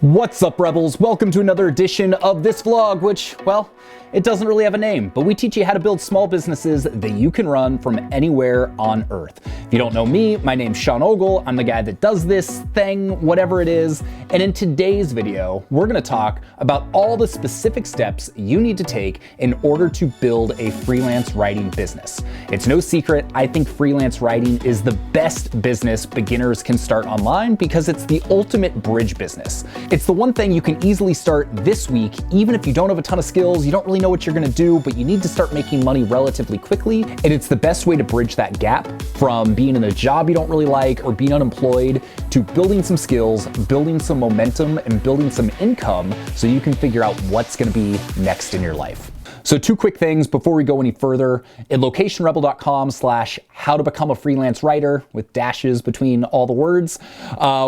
What's up, Rebels? Welcome to another edition of this vlog, which, well, it doesn't really have a name, but we teach you how to build small businesses that you can run from anywhere on earth. If you don't know me, my name's Sean Ogle. I'm the guy that does this thing, whatever it is. And in today's video, we're gonna talk about all the specific steps you need to take in order to build a freelance writing business. It's no secret, I think freelance writing is the best business beginners can start online because it's the ultimate bridge business. It's the one thing you can easily start this week, even if you don't have a ton of skills, you don't really know what you're gonna do, but you need to start making money relatively quickly. And it's the best way to bridge that gap from being in a job you don't really like or being unemployed to building some skills, building some momentum, and building some income so you can figure out what's gonna be next in your life. So two quick things before we go any further. At locationrebel.com/how to become a freelance writer with dashes between all the words,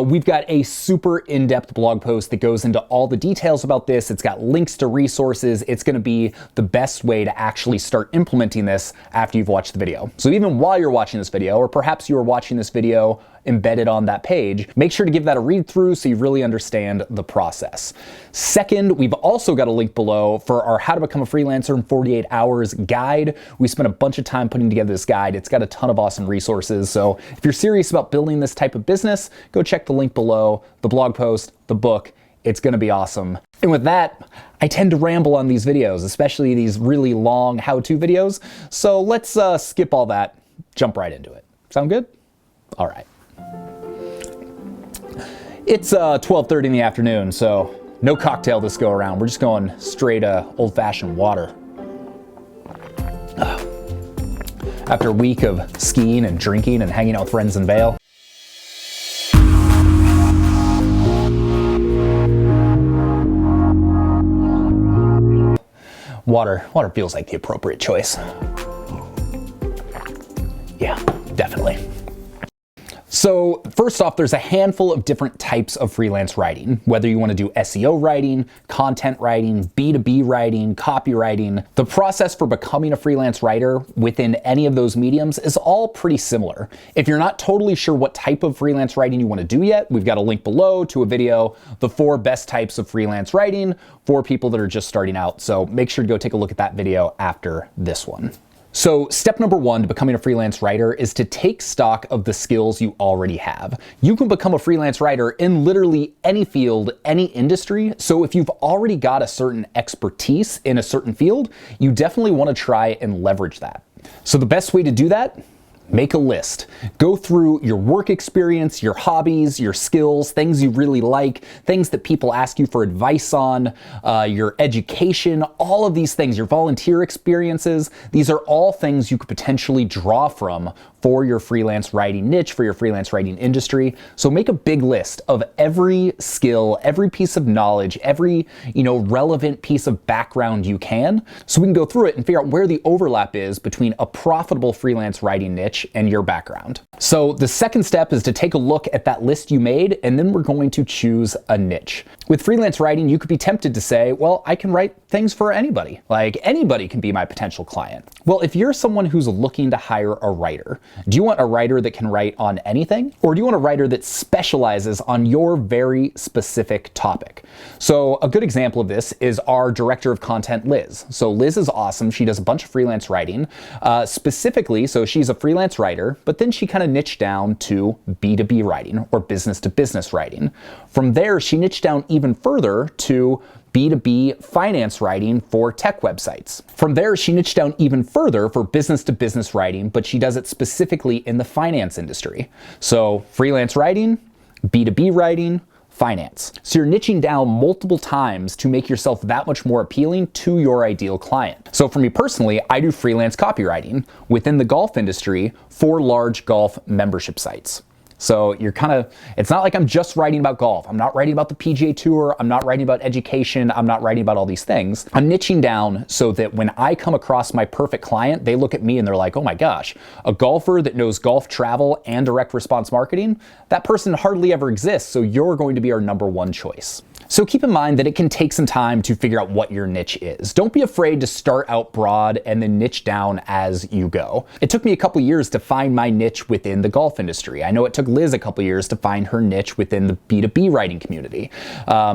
we've got a super in-depth blog post that goes into all the details about this. It's got links to resources. It's gonna be the best way to actually start implementing this after you've watched the video. So even while you're watching this video, or perhaps you are watching this video embedded on that page, make sure to give that a read through so you really understand the process. Second, we've also got a link below for our How to Become a Freelancer in 48 Hours guide. We spent a bunch of time putting together this guide. It's got a ton of awesome resources. So if you're serious about building this type of business, go check the link below, the blog post, the book. It's gonna be awesome. And with that, I tend to ramble on these videos, especially these really long how-to videos. So let's skip all that, jump right into it. Sound good? All right. It's 12:30 in the afternoon, so no cocktail this go around. We're just going straight old-fashioned water. After a week of skiing and drinking and hanging out with friends in Vail. Water feels like the appropriate choice. Yeah, definitely. So first off, there's a handful of different types of freelance writing, whether you want to do SEO writing, content writing, B2B writing, copywriting. The process for becoming a freelance writer within any of those mediums is all pretty similar. If you're not totally sure what type of freelance writing you want to do yet, we've got a link below to a video, the 4 best types of freelance writing for people that are just starting out. So make sure to go take a look at that video after this one. So step number 1 to becoming a freelance writer is to take stock of the skills you already have. You can become a freelance writer in literally any field, any industry. So if you've already got a certain expertise in a certain field, you definitely want to try and leverage that. So the best way to do that? Make a list. Go through your work experience, your hobbies, your skills, things you really like, things that people ask you for advice on, your education, all of these things, your volunteer experiences. These are all things you could potentially draw from for your freelance writing niche, for your freelance writing industry. So make a big list of every skill, every piece of knowledge, every, relevant piece of background you can, so we can go through it and figure out where the overlap is between a profitable freelance writing niche and your background. So the second step is to take a look at that list you made, and then we're going to choose a niche. With freelance writing, you could be tempted to say, well, I can write things for anybody. Like anybody can be my potential client. Well, if you're someone who's looking to hire a writer, do you want a writer that can write on anything? Or do you want a writer that specializes on your very specific topic? So a good example of this is our director of content, Liz. So Liz is awesome. She does a bunch of freelance writing. Specifically, so she's a freelance writer, but then she kind of niched down to B2B writing or business to business writing. From there, she niched down even further to B2B finance writing for tech websites. From there, she niched down even further for business to business writing, but she does it specifically in the finance industry. So freelance writing, B2B writing, finance. So you're niching down multiple times to make yourself that much more appealing to your ideal client. So for me personally, I do freelance copywriting within the golf industry for large golf membership sites. So it's not like I'm just writing about golf. I'm not writing about the PGA Tour. I'm not writing about education. I'm not writing about all these things. I'm niching down so that when I come across my perfect client, they look at me and they're like, oh my gosh, a golfer that knows golf travel and direct response marketing, that person hardly ever exists. So you're going to be our number 1 choice. So keep in mind that it can take some time to figure out what your niche is. Don't be afraid to start out broad and then niche down as you go. It took me a couple years to find my niche within the golf industry. I know it took Liz a couple years to find her niche within the B2B writing community.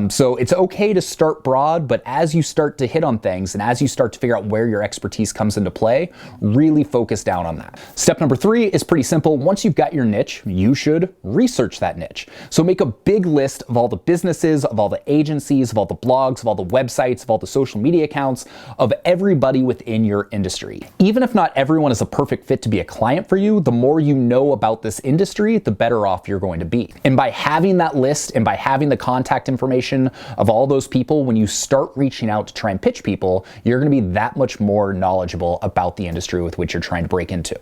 So it's okay to start broad, but as you start to hit on things and as you start to figure out where your expertise comes into play, really focus down on that. Step number 3 is pretty simple. Once you've got your niche, you should research that niche. So make a big list of all the businesses, of all the agencies, of all the blogs, of all the websites, of all the social media accounts, of everybody within your industry. Even if not everyone is a perfect fit to be a client for you, the more you know about this industry, the better off you're going to be. And by having that list and by having the contact information of all those people, when you start reaching out to try and pitch people, you're going to be that much more knowledgeable about the industry with which you're trying to break into.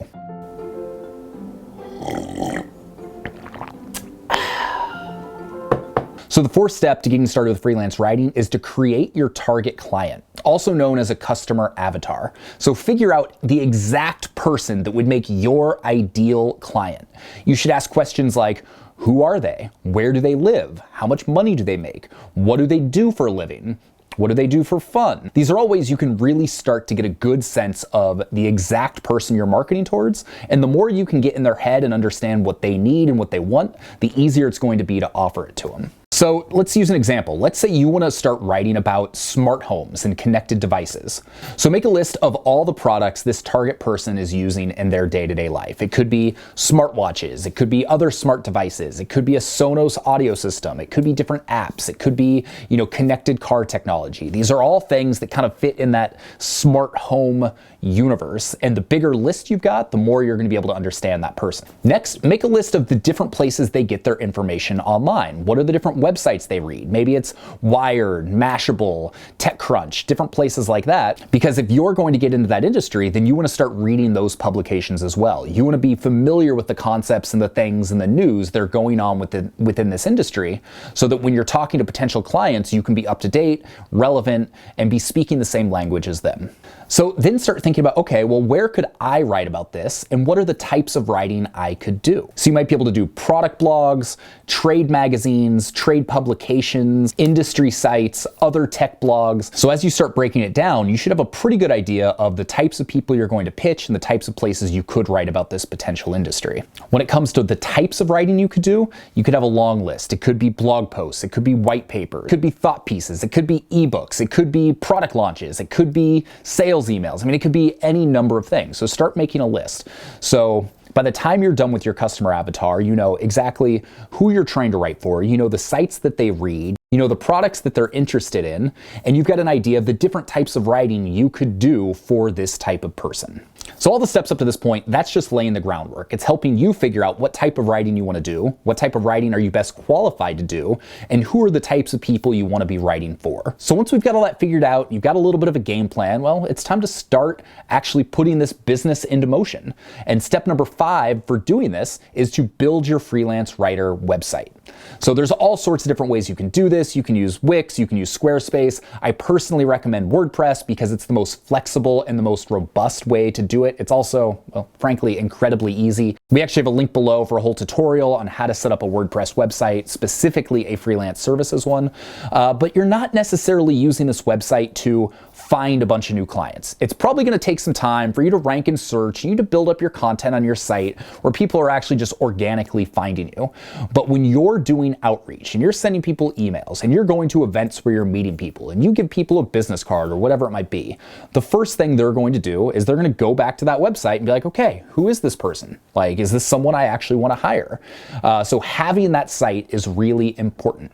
So the 4th step to getting started with freelance writing is to create your target client, also known as a customer avatar. So figure out the exact person that would make your ideal client. You should ask questions like, who are they? Where do they live? How much money do they make? What do they do for a living? What do they do for fun? These are all ways you can really start to get a good sense of the exact person you're marketing towards. And the more you can get in their head and understand what they need and what they want, the easier it's going to be to offer it to them. So let's use an example. Let's say you want to start writing about smart homes and connected devices. So make a list of all the products this target person is using in their day-to-day life. It could be smartwatches, it could be other smart devices, it could be a Sonos audio system, it could be different apps, it could be, connected car technology. These are all things that kind of fit in that smart home universe. And the bigger list you've got, the more you're going to be able to understand that person. Next, make a list of the different places they get their information online. What are the different websites they read? Maybe it's Wired, Mashable, TechCrunch, different places like that. Because if you're going to get into that industry, then you want to start reading those publications as well. You want to be familiar with the concepts and the things and the news that are going on within this industry, so that when you're talking to potential clients, you can be up to date, relevant, and be speaking the same language as them. So then start thinking about, okay, well, where could I write about this? And what are the types of writing I could do? So you might be able to do product blogs, trade magazines, trade publications, industry sites, other tech blogs. So as you start breaking it down, you should have a pretty good idea of the types of people you're going to pitch and the types of places you could write about this potential industry. When it comes to the types of writing you could do, you could have a long list. It could be blog posts, it could be white paper, it could be thought pieces, it could be ebooks, it could be product launches, it could be sales emails. I mean, it could be any number of things. So start making a list. So by the time you're done with your customer avatar, you know exactly who you're trying to write for, you know the sites that they read, you know the products that they're interested in, and you've got an idea of the different types of writing you could do for this type of person. So all the steps up to this point, that's just laying the groundwork. It's helping you figure out what type of writing you want to do, what type of writing are you best qualified to do, and who are the types of people you want to be writing for. So once we've got all that figured out, you've got a little bit of a game plan, well, it's time to start actually putting this business into motion. And step number 5 for doing this is to build your freelance writer website. So there's all sorts of different ways you can do this. You can use Wix, you can use Squarespace. I personally recommend WordPress because it's the most flexible and the most robust way to do it. It's also, well, frankly, incredibly easy. We actually have a link below for a whole tutorial on how to set up a WordPress website, specifically a freelance services one. But you're not necessarily using this website to find a bunch of new clients. It's probably going to take some time for you to rank and search, you to build up your content on your site where people are actually just organically finding you. But when you're doing outreach and you're sending people emails and you're going to events where you're meeting people and you give people a business card or whatever it might be, the first thing they're going to do is they're going to go back to that website and be like, okay, who is this person? Like, is this someone I actually want to hire? So having that site is really important.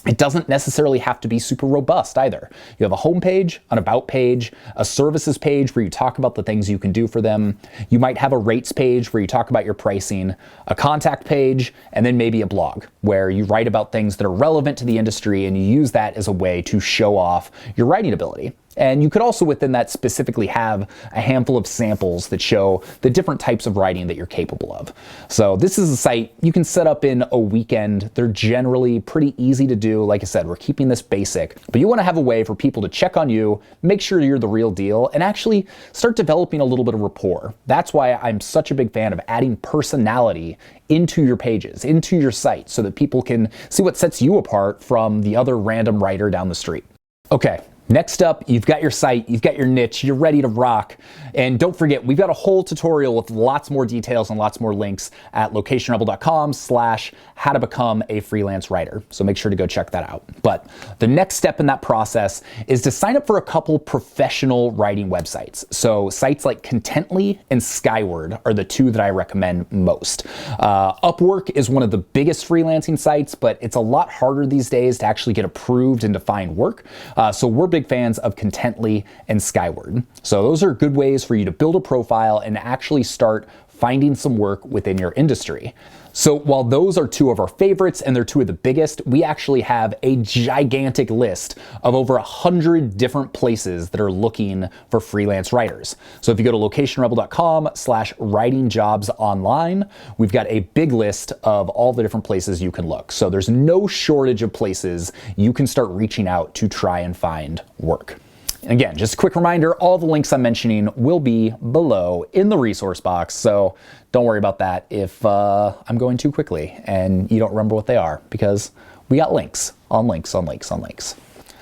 It doesn't necessarily have to be super robust either. You have a homepage, an about page, a services page where you talk about the things you can do for them. You might have a rates page where you talk about your pricing, a contact page, and then maybe a blog where you write about things that are relevant to the industry and you use that as a way to show off your writing ability. And you could also within that specifically have a handful of samples that show the different types of writing that you're capable of. So this is a site you can set up in a weekend. They're generally pretty easy to do. Like I said, we're keeping this basic, but you want to have a way for people to check on you, make sure you're the real deal, and actually start developing a little bit of rapport. That's why I'm such a big fan of adding personality into your pages, into your site, so that people can see what sets you apart from the other random writer down the street. Okay. Next up, you've got your site, you've got your niche, you're ready to rock. And don't forget, we've got a whole tutorial with lots more details and lots more links at locationrebel.com/how to become a freelance writer. So make sure to go check that out. But the next step in that process is to sign up for a couple professional writing websites. So sites like Contently and Skyward are the two that I recommend most. Upwork is one of the biggest freelancing sites, but it's a lot harder these days to actually get approved and to find work. So we're big fans of Contently and Skyward. So those are good ways for you to build a profile and actually start finding some work within your industry. So while those are two of our favorites and they're two of the biggest, we actually have a gigantic list of over 100 different places that are looking for freelance writers. So if you go to locationrebel.com/writing jobs online, we've got a big list of all the different places you can look. So there's no shortage of places you can start reaching out to try and find work. And again, just a quick reminder, all the links I'm mentioning will be below in the resource box, so don't worry about that if I'm going too quickly and you don't remember what they are, because we got links on links on links on links.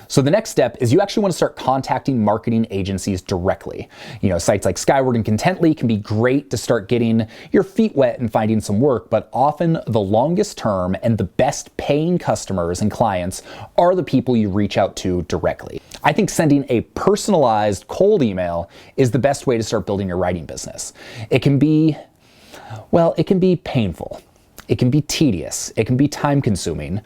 So the next step is you actually want to start contacting marketing agencies directly. You know, sites like Skyward and Contently can be great to start getting your feet wet and finding some work, but often the longest term and the best paying customers and clients are the people you reach out to directly. I think sending a personalized cold email is the best way to start building your writing business. It can be painful. It can be tedious. It can be time consuming,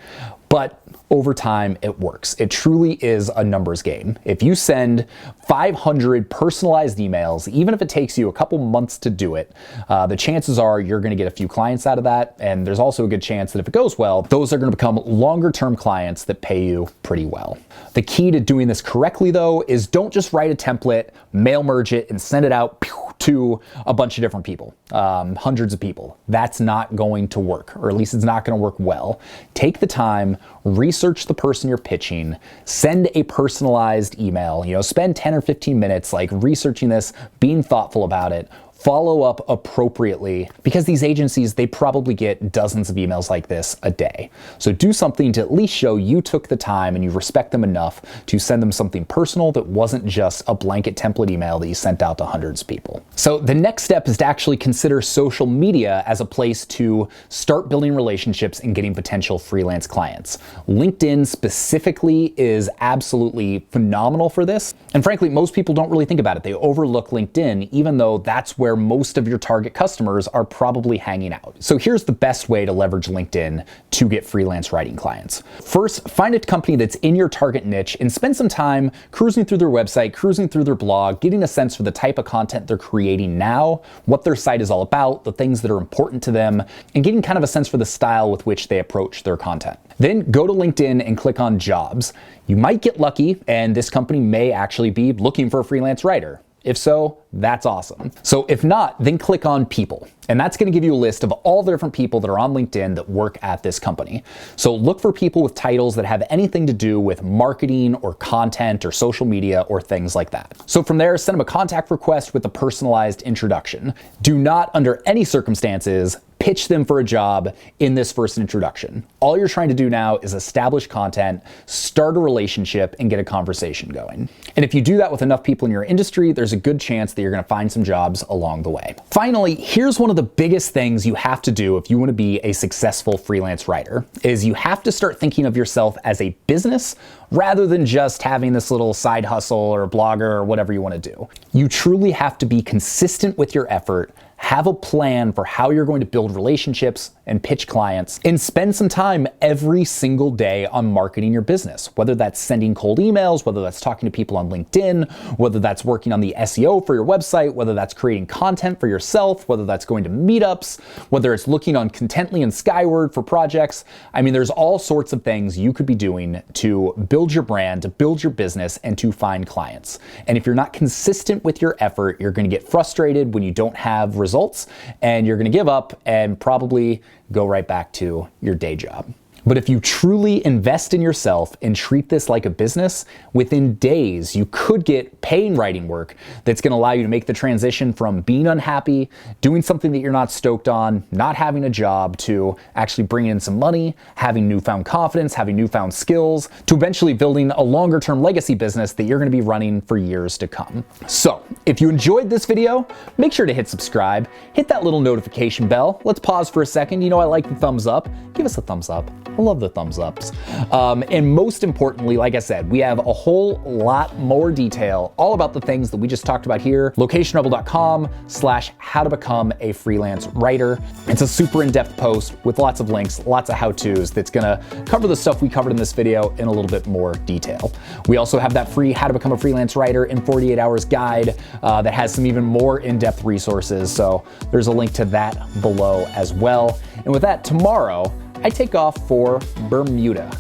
but over time, it works. It truly is a numbers game. If you send 500 personalized emails, even if it takes you a couple months to do it, the chances are you're going to get a few clients out of that. And there's also a good chance that if it goes well, those are going to become longer term clients that pay you pretty well. The key to doing this correctly, though, is don't just write a template, mail merge it, and send it out to a bunch of different people, hundreds of people. That's not going to work, or at least it's not going to work well. Take the time, research the person you're pitching, send a personalized email, spend 10 or 15 minutes researching this, being thoughtful about it. Follow up appropriately, because these agencies, they probably get dozens of emails like this a day. So do something to at least show you took the time and you respect them enough to send them something personal that wasn't just a blanket template email that you sent out to hundreds of people. So the next step is to actually consider social media as a place to start building relationships and getting potential freelance clients. LinkedIn specifically is absolutely phenomenal for this. And frankly, most people don't really think about it. They overlook LinkedIn, even though that's where most of your target customers are probably hanging out. So here's the best way to leverage LinkedIn to get freelance writing clients. First, find a company that's in your target niche and spend some time cruising through their website, cruising through their blog, getting a sense for the type of content they're creating now, what their site is all about, the things that are important to them, and getting kind of a sense for the style with which they approach their content. Then go to LinkedIn and click on jobs. You might get lucky and this company may actually be looking for a freelance writer. If so, that's awesome. So if not, then click on people. And that's going to give you a list of all the different people that are on LinkedIn that work at this company. So look for people with titles that have anything to do with marketing or content or social media or things like that. So from there, send them a contact request with a personalized introduction. Do not, under any circumstances, pitch them for a job in this first introduction. All you're trying to do now is establish content, start a relationship, and get a conversation going. And if you do that with enough people in your industry, there's a good chance that you're going to find some jobs along the way. Finally, here's one of the biggest things you have to do if you want to be a successful freelance writer, is you have to start thinking of yourself as a business rather than just having this little side hustle or blogger or whatever you want to do. You truly have to be consistent with your effort, Have a plan for how you're going to build relationships and pitch clients, and spend some time every single day on marketing your business, whether that's sending cold emails, whether that's talking to people on LinkedIn, whether that's working on the SEO for your website, whether that's creating content for yourself, whether that's going to meetups, whether it's looking on Contently and Skyward for projects. I mean, there's all sorts of things you could be doing to build your brand, to build your business, and to find clients. And if you're not consistent with your effort, you're going to get frustrated when you don't have results, and you're going to give up and probably go right back to your day job. But if you truly invest in yourself and treat this like a business, within days you could get paying writing work that's going to allow you to make the transition from being unhappy, doing something that you're not stoked on, not having a job, to actually bringing in some money, having newfound confidence, having newfound skills, to eventually building a longer-term legacy business that you're going to be running for years to come. So if you enjoyed this video, make sure to hit subscribe, hit that little notification bell. Let's pause for a second. You know I like the thumbs up. Give us a thumbs up. I love the thumbs ups. And most importantly, like I said, we have a whole lot more detail all about the things that we just talked about here. locationrebel.com/how to become a freelance writer. It's a super in-depth post with lots of links, lots of how-tos that's gonna cover the stuff we covered in this video in a little bit more detail. We also have that free How to Become a Freelance Writer in 48 Hours guide that has some even more in-depth resources. So there's a link to that below as well. And with that, tomorrow, I take off for Bermuda.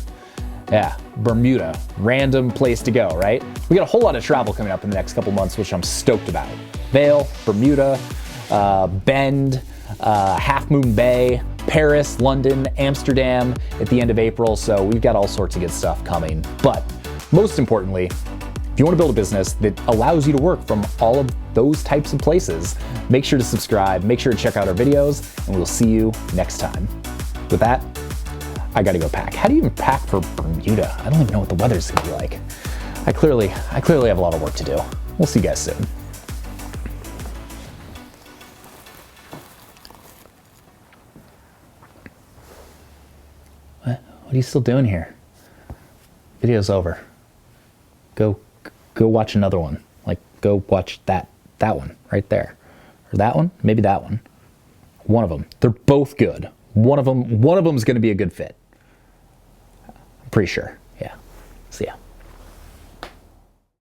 Yeah, Bermuda, random place to go, right? We got a whole lot of travel coming up in the next couple months, which I'm stoked about. Vail, Bermuda, Bend, Half Moon Bay, Paris, London, Amsterdam at the end of April. So we've got all sorts of good stuff coming. But most importantly, if you want to build a business that allows you to work from all of those types of places, make sure to subscribe, make sure to check out our videos, and we'll see you next time. With that, I gotta go pack. How do you even pack for Bermuda? I don't even know what the weather's gonna be like. I clearly have a lot of work to do. We'll see you guys soon. What are you still doing here? Video's over. Go watch another one. Like, go watch that one right there. Or that one, maybe that one. One of them. They're both good. One of them's going to be a good fit. I'm pretty sure. Yeah. See ya.